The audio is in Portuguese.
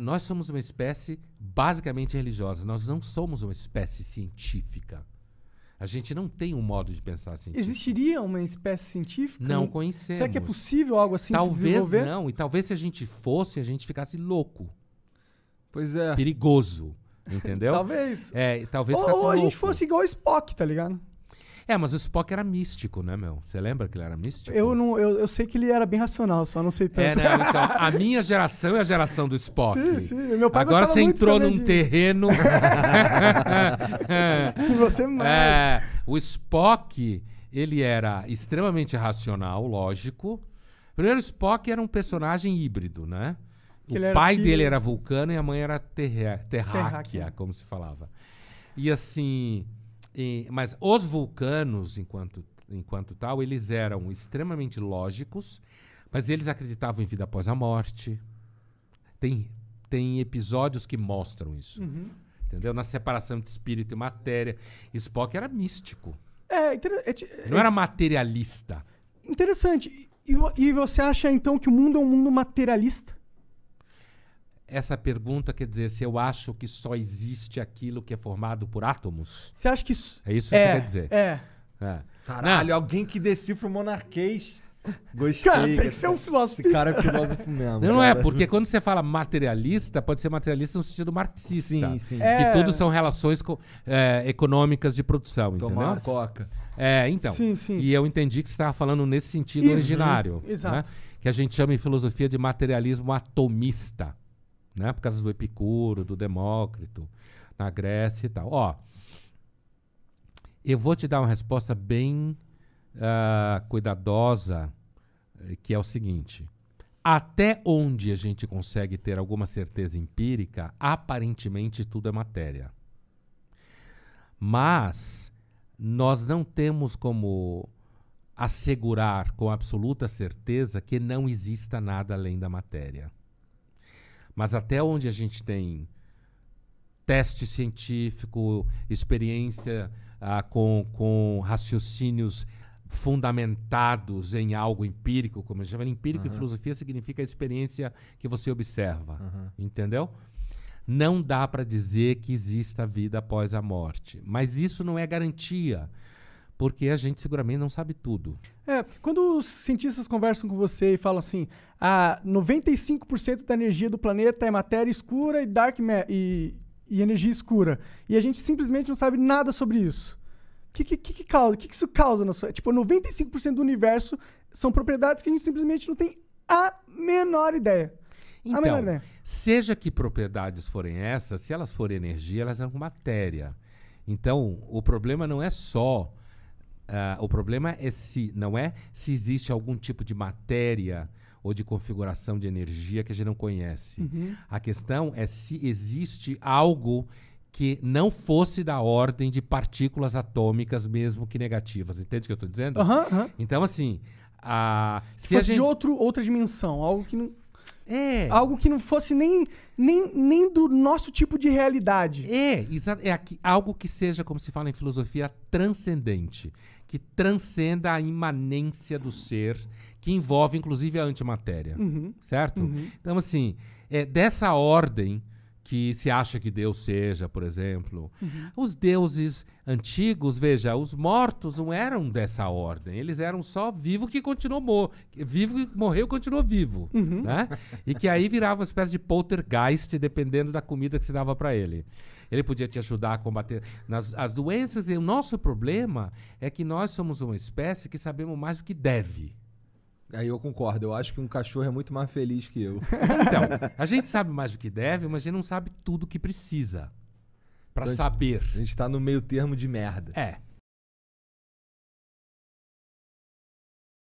Nós somos uma espécie basicamente religiosa. Nós não somos uma espécie científica. A gente não tem um modo de pensar científico. Existiria uma espécie científica? Não conhecemos. Será que é possível algo assim se Talvez desenvolver? não. E talvez se a gente fosse, a gente ficasse louco. Pois é. Perigoso. Entendeu? Talvez. Talvez ficasse Ou a gente louco. fosse igual o Spock, tá ligado? Mas o Spock era místico, né, meu? Você lembra que ele era místico? Eu sei que ele era bem racional, só não sei tanto. Não, então, a minha geração é a geração do Spock. Sim. Meu pai Agora gostava você muito entrou também num terreno... que você mais... O Spock, ele era extremamente racional, lógico. Primeiro, o Spock era um personagem híbrido, né? Que o pai dele era vulcano e a mãe era terráquea, como se falava. E assim... mas os vulcanos, enquanto tal, eles eram extremamente lógicos, mas eles acreditavam em vida após a morte. Tem episódios que mostram isso. Entendeu? Na separação de espírito e matéria. Spock era místico. Não era materialista. Interessante. E você acha, então, que o mundo é um mundo materialista? Essa pergunta quer dizer se eu acho que só existe aquilo que é formado por átomos? Você acha que isso... É isso que você quer dizer? Caralho, alguém que decifra o monarquês. Gostei. Cara, tem que ser um filósofo. Esse cara é filósofo mesmo. Não é, porque quando você fala materialista, pode ser materialista no sentido marxista. Sim. Que tudo são relações econômicas de produção, Tomar entendeu? coca. Então. Sim. E eu entendi que você estava falando nesse sentido originário. Exato. Né? Que a gente chama em filosofia de materialismo atomista. Né? Por causa do Epicuro, do Demócrito, na Grécia e tal. Eu vou te dar uma resposta bem cuidadosa, que é o seguinte. Até onde a gente consegue ter alguma certeza empírica, aparentemente tudo é matéria. Mas nós não temos como assegurar com absoluta certeza que não exista nada além da matéria. Mas até onde a gente tem teste científico, experiência com raciocínios fundamentados em algo empírico, como a gente chama, empírico em filosofia significa a experiência que você observa, entendeu? Não dá para dizer que exista vida após a morte, mas isso não é garantia, porque a gente seguramente não sabe tudo. Quando os cientistas conversam com você e falam assim, 95% da energia do planeta é matéria escura e energia escura, e a gente simplesmente não sabe nada sobre isso. O que isso causa na sua... 95% do universo são propriedades que a gente simplesmente não tem a menor ideia. Então, seja que propriedades forem essas, se elas forem energia, elas são matéria. Então, o problema não é só... o problema não é se existe algum tipo de matéria ou de configuração de energia que a gente não conhece. A questão é se existe algo que não fosse da ordem de partículas atômicas, mesmo que negativas. Entende o que eu estou dizendo? Então, assim... se fosse de outra dimensão, algo que não... Algo que não fosse nem do nosso tipo de realidade. Algo que seja, como se fala em filosofia, transcendente. Que transcenda a imanência do ser, que envolve, inclusive, a antimatéria. Certo? Então, assim, dessa ordem que se acha que Deus seja, por exemplo. Os deuses antigos, veja, os mortos não eram dessa ordem. Eles eram só vivo que continuou vivo e morreu e continuou vivo. Né? E que aí virava uma espécie de poltergeist, dependendo da comida que se dava para ele. Ele podia te ajudar a combater as doenças. E o nosso problema é que nós somos uma espécie que sabemos mais do que deve. Aí eu concordo, eu acho que um cachorro é muito mais feliz que eu. Então, a gente sabe mais do que deve, mas a gente não sabe tudo o que precisa para saber. A gente tá no meio termo de merda.